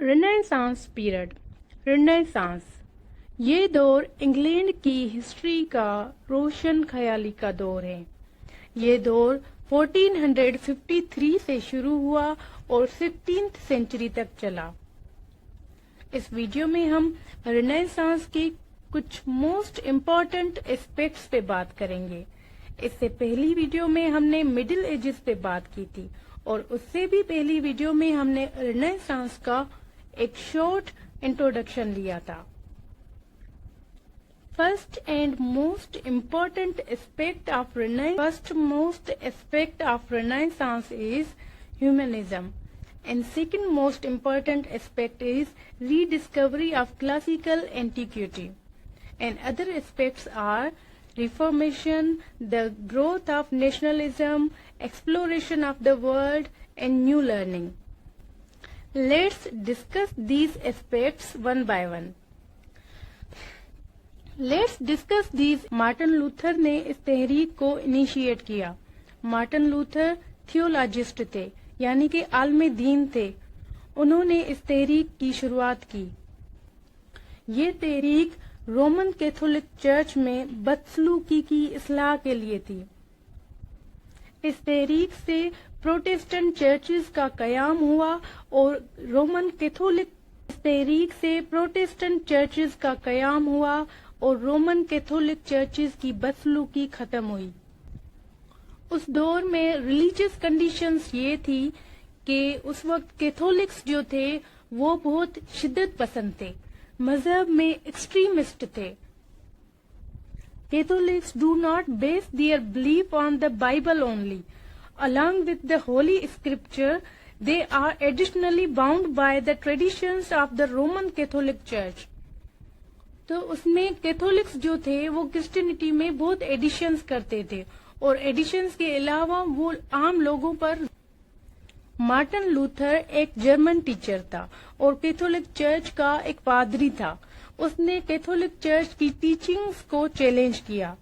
Renaissance period Renaissance یہ دور England کی ہسٹری کا روشن خیالی کا دور ہے۔ یہ دور 1453 سے شروع ہوا اور 16th سینچری تک چلا۔ اس ویڈیو میں ہم رینیسانس کے کچھ موسٹ امپورٹنٹ اسپیکٹس پہ بات کریں گے۔ اس سے پہلی ویڈیو میں ہم نے مڈل ایجز پہ بات کی تھی اور اس سے بھی پہلی ویڈیو میں ہم نے رینیسانس کا ایک شارٹ انٹروڈکشن لیا تھا۔ First most important aspect of Renaissance is humanism and second most important aspect is rediscovery of classical antiquity, and other aspects are reformation, the growth of nationalism, exploration of the world and new learning. Let's discuss these aspects one by one. Let's discuss these. Martin Luther نے اس تحریک کو initiate کیا۔ Martin Luther تھیولوجسٹ تھے، یعنی کہ عالم دین تھے۔ انہوں نے اس تحریک کی شروعات کی۔ یہ تحریک رومن کیتھولک چرچ میں بدسلوکی کی اصلاح کے لیے تھی۔ اس تحریک سے پروٹیسٹنٹ چرچز کا قیام ہوا اور رومن کیتھولک چرچز کی بدسلوکی ختم ہوئی۔ اس دور میں ریلیجیس کنڈیشنز یہ تھی کہ اس وقت کیتھولکس جو تھے وہ بہت شدت پسند تھے، مذہب میں ایکسٹریمسٹ تھے۔ Catholics do not base their belief on the Bible only. Along with the Holy Scripture, they are additionally bound by the traditions of the Roman Catholic Church. تو اس میں کیتھولکس جو تھے وہ کرسچینٹی میں بہت ایڈیشنز کرتے تھے اور ایڈیشنز کے علاوہ وہ عام لوگوں پر۔ مارٹن لوتھر ایک جرمن ٹیچر تھا اور کیتھولک چرچ کا ایک پادری تھا۔ اس نے کیتھولک چرچ کی ٹیچنگز کو چیلنج کیا۔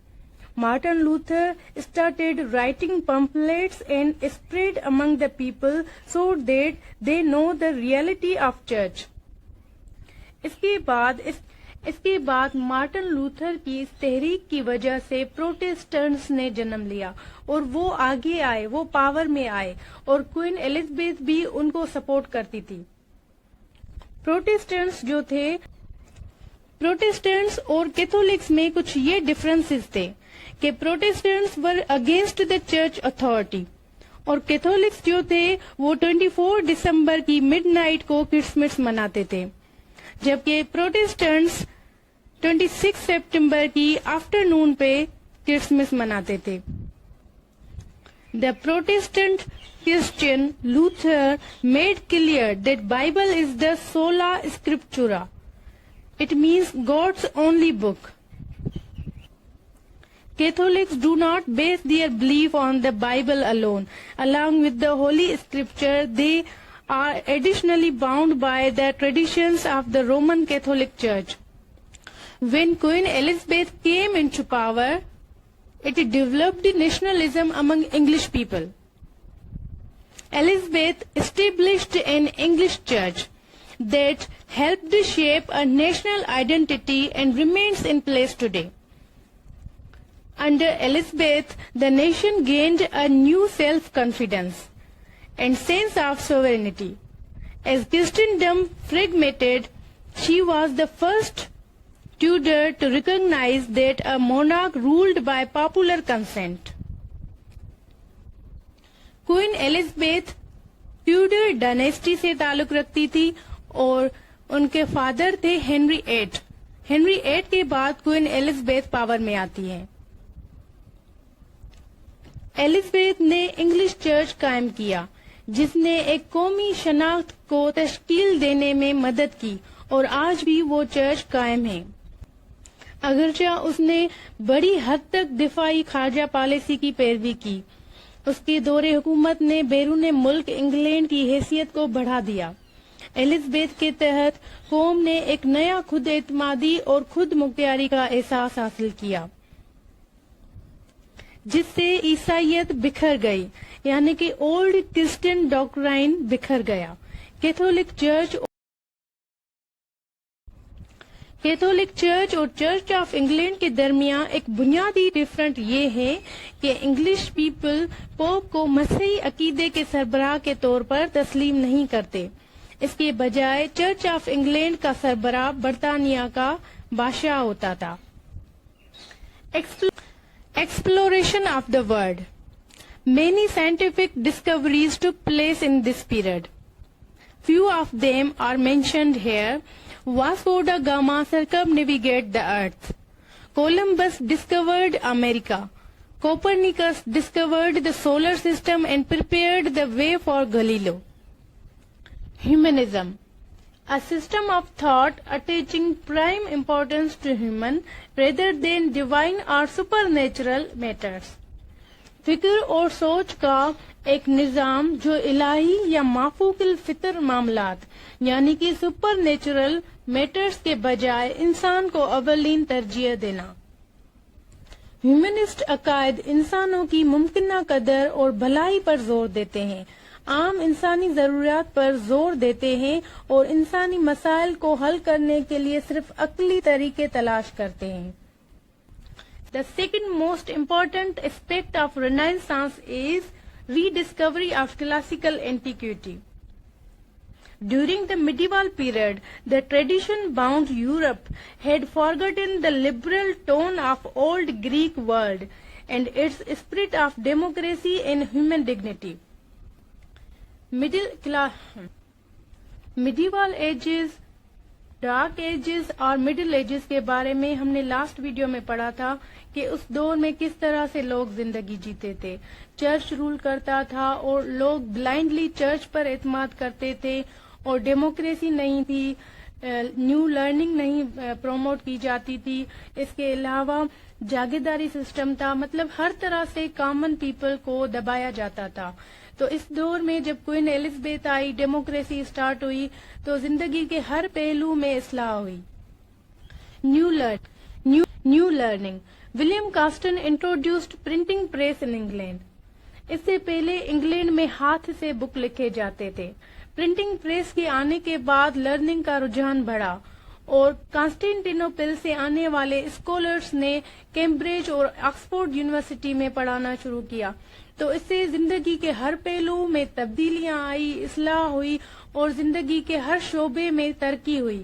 Martin Luther started writing pamphlets and spread among the people so that they know the reality of church. اس کے بعد مارٹن لوتھر کی اس تحریک کی وجہ سے پروٹیسٹنٹس نے جنم لیا اور وہ آگے آئے، وہ پاور میں آئے اور کوئین ایلزابتھ بھی ان کو سپورٹ کرتی تھی۔ پروٹیسٹنٹس اور کیتھولکس میں کچھ یہ ڈفرنسز تھے کہ Protestants were against the church authority اور کیتھولکس جو تھے وہ 24 دسمبر کی مڈ نائٹ کو کرسمس مناتے تھے، جبکہ پروٹیسٹنٹس 26 سپٹمبر کی آفٹر نون پہ کرسمس مناتے تھے۔ The Protestant Christian Luther made clear that Bible is the sola scriptura, it means God's only book. Catholics do not base their belief on the Bible alone. Along with the Holy Scripture, they are additionally bound by the traditions of the Roman Catholic Church. When Queen Elizabeth came into power, it developed nationalism among English people. Elizabeth established an English church that helped shape a national identity and remains in place today. Under Elizabeth, the nation gained a new self-confidence and sense of sovereignty. As Christendom fragmented, she was the first Tudor to recognize that a monarch ruled by popular consent. Queen Elizabeth Tudor dynasty سے تعلق رکھتی تھی اور ان کے father تھے Henry at کے بعد queen ایلزابتھ power میں آتی ہے۔ ایلزابتھ نے انگلش چرچ قائم کیا جس نے ایک قومی شناخت کو تشکیل دینے میں مدد کی اور آج بھی وہ چرچ قائم ہے، اگرچہ اس نے بڑی حد تک دفاعی خارجہ پالیسی کی پیروی کی۔ اس کے دور حکومت نے بیرون ملک انگلینڈ کی حیثیت کو بڑھا دیا۔ ایلزابتھ کے تحت قوم نے ایک نیا خود اعتمادی اور خود مختاری کا احساس حاصل کیا، جس سے عیسائیت بکھر گئی، یعنی کہ اولڈ کرسچن ڈاکٹرائن بکھر گیا۔ کیتھولک چرچ کیتھولک چرچ اور چرچ آف انگلینڈ کے درمیان ایک بنیادی ڈفرنٹ یہ ہے کہ انگلش پیپل پوپ کو مسیحی عقیدے کے سربراہ کے طور پر تسلیم نہیں کرتے. اس کے بجائے چرچ آف انگلینڈ کا سربراہ برطانیہ کا بادشاہ ہوتا تھا. Exploration of the world. Many scientific discoveries took place in this period. Few of them are mentioned here. Vasco da Gama circumnavigated the earth. Columbus discovered America. Copernicus discovered the solar system and prepared the way for Galileo. Humanism. A system of thought attaching prime importance to human rather than divine or supernatural matters. فکر اور سوچ کا ایک نظام جو الہی یا مافوق الفطر معاملات یعنی کہ سپر نیچرل میٹرز کے بجائے انسان کو اولین ترجیح دینا. ہیومنسٹ عقائد انسانوں کی ممکنہ قدر اور بھلائی پر زور دیتے ہیں، عام انسانی ضروریات پر زور دیتے ہیں اور انسانی مسائل کو حل کرنے کے لیے صرف عقلی طریقے تلاش کرتے ہیں. The second most important aspect of Renaissance is rediscovery of classical antiquity. During the medieval period, the tradition-bound Europe had forgotten the liberal tone of old Greek world and its spirit of democracy and human dignity. Medieval ages, dark ages اور middle ages کے بارے میں ہم نے last video میں پڑھا تھا کہ اس دور میں کس طرح سے لوگ زندگی جیتے تھے. چرچ رول کرتا تھا اور لوگ بلائنڈلی چرچ پر اعتماد کرتے تھے اور ڈیموکریسی نہیں تھی، نیو لرننگ نہیں پروموٹ کی جاتی تھی. اس کے علاوہ جاگیرداری سسٹم تھا، مطلب ہر طرح سے کامن پیپل کو دبایا جاتا تھا. تو اس دور میں جب کوئین ایلزابتھ آئی، ڈیموکریسی اسٹارٹ ہوئی تو زندگی کے ہر پہلو میں اصلاح ہوئی. New learning. William Caxton introduced printing press in England. اس سے پہلے انگلینڈ میں ہاتھ سے بک لکھے جاتے تھے. پرنٹنگ پریس کے آنے کے بعد لرننگ کا رجحان بڑھا اور کانسٹینٹینوپل سے آنے والے اسکالرس نے کیمبرج اور آکسفورڈ یونیورسٹی میں پڑھانا شروع کیا. تو اس سے زندگی کے ہر پہلو میں تبدیلیاں آئی، اصلاح ہوئی اور زندگی کے ہر شعبے میں ترقی ہوئی.